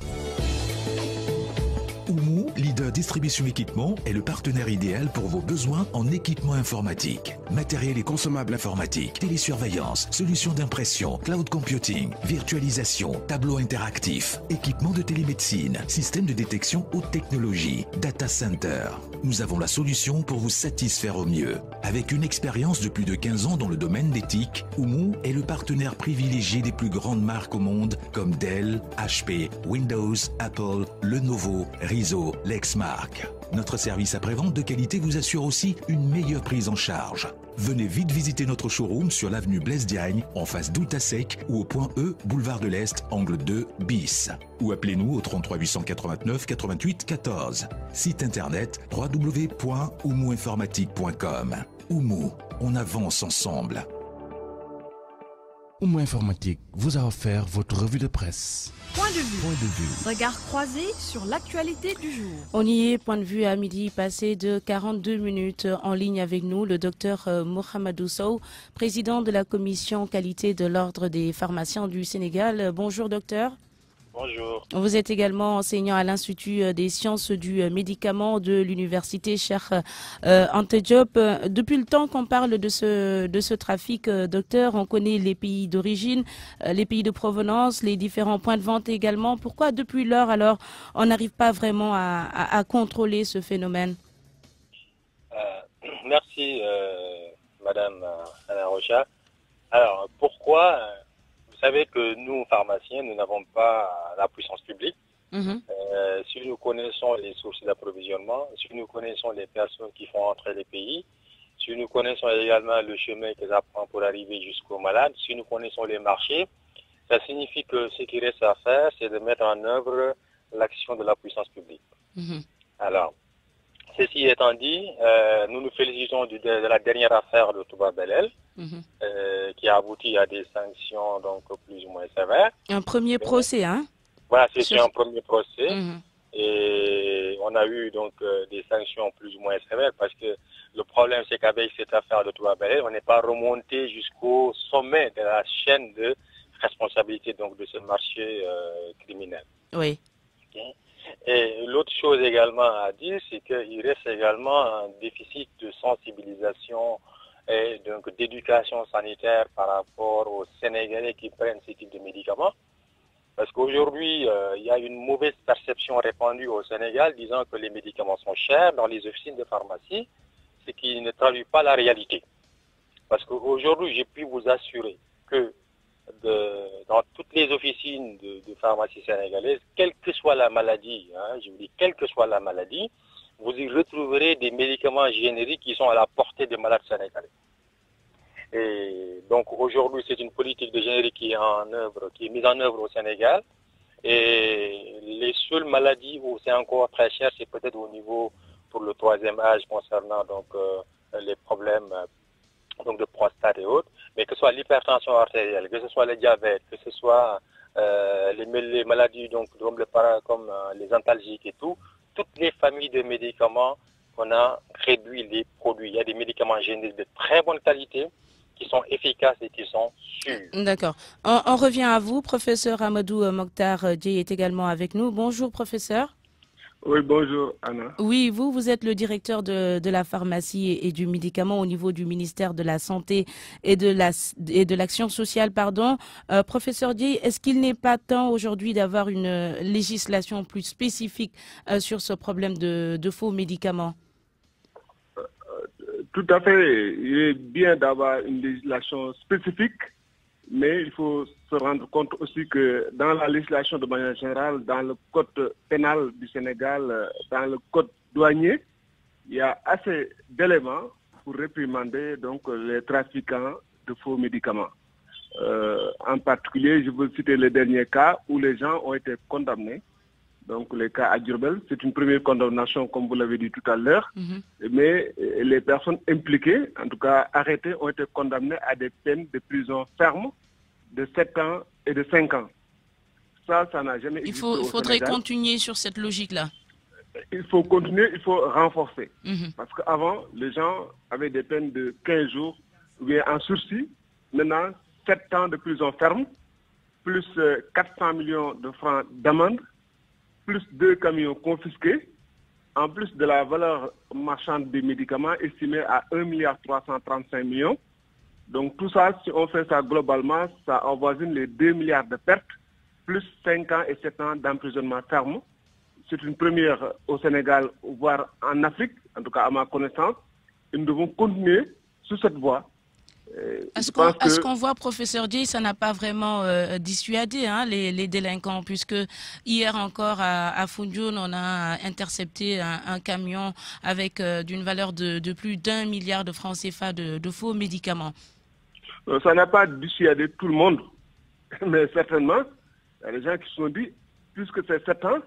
Oumou, leader distribution équipement, est le partenaire idéal pour vos besoins en équipement informatique. Matériel et consommables informatiques, télésurveillance, solutions d'impression, cloud computing, virtualisation, tableau interactif, équipement de télémédecine, système de détection haute technologie, data center. Nous avons la solution pour vous satisfaire au mieux. Avec une expérience de plus de 15 ans dans le domaine d'éthique, Oumou est le partenaire privilégié des plus grandes marques au monde comme Dell, HP, Windows, Apple, Lenovo, Rizzo, Lexmark. Notre service après-vente de qualité vous assure aussi une meilleure prise en charge. Venez vite visiter notre showroom sur l'avenue Blaise Diagne, en face d'Oultasek ou au point E, boulevard de l'Est, angle 2, bis. Ou appelez-nous au 33 889 88 14. Site internet www.oumouinformatique.com. Oumou, on avance ensemble. Oumou Informatique vous a offert votre revue de presse. Point de vue. Regard croisé sur l'actualité du jour. On y est, point de vue à midi passé de 42 minutes. En ligne avec nous, le docteur Mohamedou Sow, président de la commission qualité de l'Ordre des pharmaciens du Sénégal. Bonjour docteur. Bonjour. Vous êtes également enseignant à l'Institut des sciences du médicament de l'université Cheikh Anta Diop. Depuis le temps qu'on parle de ce trafic, docteur, on connaît les pays d'origine, les pays de provenance, les différents points de vente également. Pourquoi depuis lors, alors, on n'arrive pas vraiment à contrôler ce phénomène? Merci, Madame Anna Rocha. Alors, pourquoi? Vous savez que nous, pharmaciens, nous n'avons pas la puissance publique. Si nous connaissons les sources d'approvisionnement, si nous connaissons les personnes qui font entrer les pays, si nous connaissons également le chemin qu'ils apprennent pour arriver jusqu'aux malades, si nous connaissons les marchés, ça signifie que ce qui reste à faire, c'est de mettre en œuvre l'action de la puissance publique. Alors, ceci étant dit, nous nous félicitons de la dernière affaire de Touba Belel, qui a abouti à des sanctions donc plus ou moins sévères. Un premier procès, hein? Voilà, c'est un premier procès. Et on a eu donc des sanctions plus ou moins sévères parce que le problème, c'est qu'avec cette affaire de Touba Belel, on n'est pas remonté jusqu'au sommet de la chaîne de responsabilité donc de ce marché criminel. Oui. Okay. Et l'autre chose également à dire, c'est qu'il reste également un déficit de sensibilisation et donc d'éducation sanitaire par rapport aux Sénégalais qui prennent ce type de médicaments. Parce qu'aujourd'hui, il y a une mauvaise perception répandue au Sénégal disant que les médicaments sont chers dans les officines de pharmacie, ce qui ne traduit pas la réalité. Parce qu'aujourd'hui, j'ai pu vous assurer que dans toutes les officines de pharmacie sénégalaise, quelle que soit la maladie, je vous dis quelle que soit la maladie, vous y retrouverez des médicaments génériques qui sont à la portée des malades sénégalais. Et donc aujourd'hui, c'est une politique de générique qui est mise en œuvre au Sénégal. Et les seules maladies où c'est encore très cher, c'est peut-être au niveau pour le 3e âge concernant donc les problèmes donc de prostate et autres, mais que ce soit l'hypertension artérielle, que ce soit le diabète, que ce soit les maladies donc comme les antalgiques et tout, toutes les familles de médicaments, on a réduit les produits. Il y a des médicaments génériques de très bonne qualité qui sont efficaces et qui sont sûrs. D'accord. On revient à vous. Professeur Amadou Mokhtar Dieye est également avec nous. Bonjour, professeur. Oui, bonjour, Anna. Oui, vous êtes le directeur de la pharmacie et du médicament au niveau du ministère de la Santé et de l'Action sociale, pardon. Professeur Dieye, est-ce qu'il n'est pas temps aujourd'hui d'avoir une législation plus spécifique sur ce problème de faux médicaments? Tout à fait. Il est bien d'avoir une législation spécifique, mais il faut se rendre compte aussi que dans la législation de manière générale, dans le code pénal du Sénégal, dans le code douanier, il y a assez d'éléments pour réprimander donc les trafiquants de faux médicaments. En particulier, je veux citer les derniers cas où les gens ont été condamnés. Donc les cas à Diourbel, c'est une première condamnation, comme vous l'avez dit tout à l'heure. Mais les personnes impliquées, en tout cas arrêtées, ont été condamnées à des peines de prison ferme de 7 ans et de 5 ans. Ça n'a jamais existé au Sénégal. Il faudrait continuer sur cette logique-là. Il faut continuer, il faut renforcer. Parce qu'avant, les gens avaient des peines de 15 jours ou bien en sursis. Maintenant, 7 ans de prison ferme, plus 400 millions de francs d'amende, plus 2 camions confisqués, en plus de la valeur marchande des médicaments estimée à 1,335 milliard. Donc tout ça, si on fait ça globalement, ça avoisine les 2 milliards de pertes, plus 5 ans et 7 ans d'emprisonnement ferme. C'est une première au Sénégal, voire en Afrique, en tout cas à ma connaissance. Et nous devons continuer sur cette voie. Est-ce qu'on voit, professeur Dieye, ça n'a pas vraiment dissuadé les délinquants, puisque hier encore à Foundiougne, on a intercepté un camion avec d'une valeur de plus d'1 milliard de francs CFA de faux médicaments. Ça n'a pas dissuadé tout le monde, mais certainement, il y a des gens qui se sont dit, puisque c'est 7 ans,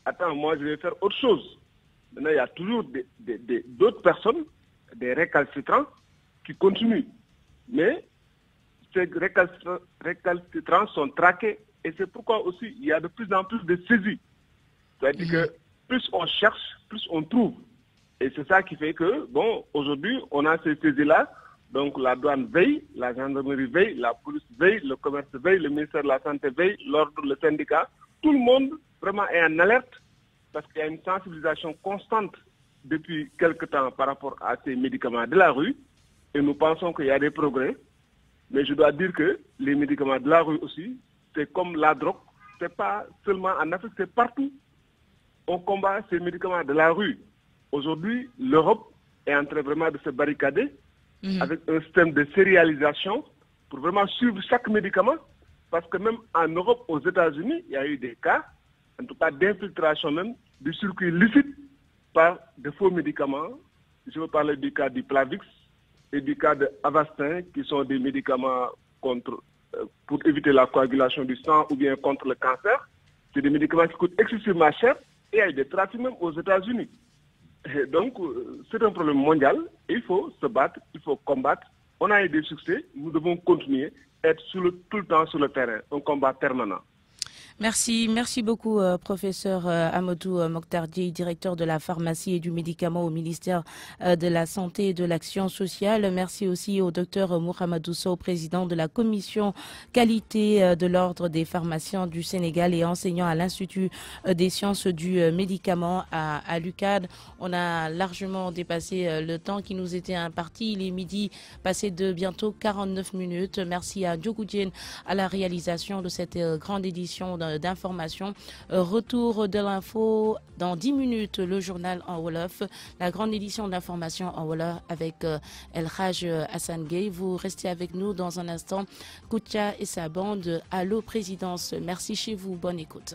attends, moi je vais faire autre chose. Maintenant, il y a toujours d'autres personnes, des récalcitrants, qui continuent. Mais ces récalcitrants sont traqués et c'est pourquoi aussi il y a de plus en plus de saisies. C'est-à-dire que plus on cherche, plus on trouve. Et c'est ça qui fait que, bon, aujourd'hui, on a ces saisies-là. Donc la douane veille, la gendarmerie veille, la police veille, le commerce veille, le ministère de la Santé veille, l'ordre, le syndicat. Tout le monde vraiment est en alerte parce qu'il y a une sensibilisation constante depuis quelque temps par rapport à ces médicaments de la rue. Et nous pensons qu'il y a des progrès. Mais je dois dire que les médicaments de la rue aussi, c'est comme la drogue. Ce n'est pas seulement en Afrique, c'est partout. On combat ces médicaments de la rue. Aujourd'hui, l'Europe est en train vraiment de se barricader avec un système de sérialisation pour vraiment suivre chaque médicament. Parce que même en Europe, aux États-Unis, il y a eu des cas, en tout cas d'infiltration même, du circuit licite par de faux médicaments. Je veux parler du cas du Plavix et du cas de Avastin, qui sont des médicaments pour éviter la coagulation du sang ou bien contre le cancer. C'est des médicaments qui coûtent excessivement cher et il y a des trafics même aux États-Unis. Donc, c'est un problème mondial. Il faut se battre, il faut combattre. On a eu des succès, nous devons continuer, être tout le temps sur le terrain, un combat permanent. Merci beaucoup, professeur Amadou Mokhtardi, directeur de la pharmacie et du médicament au ministère de la Santé et de l'Action sociale. Merci aussi au docteur Mohamedou Sow, président de la commission qualité de l'Ordre des pharmaciens du Sénégal et enseignant à l'Institut des sciences du médicament à l'UCAD. On a largement dépassé le temps qui nous était imparti. Il est midi, passé de bientôt 49 minutes. Merci à Diokou Diène à la réalisation de cette grande édition d'information. Retour de l'info dans 10 minutes, le journal en Wolof, la grande édition d'information en Wolof avec El Haj Hassan Gueye. Vous restez avec nous dans un instant. Koutia et sa bande, Allô Présidence. Merci chez vous, bonne écoute.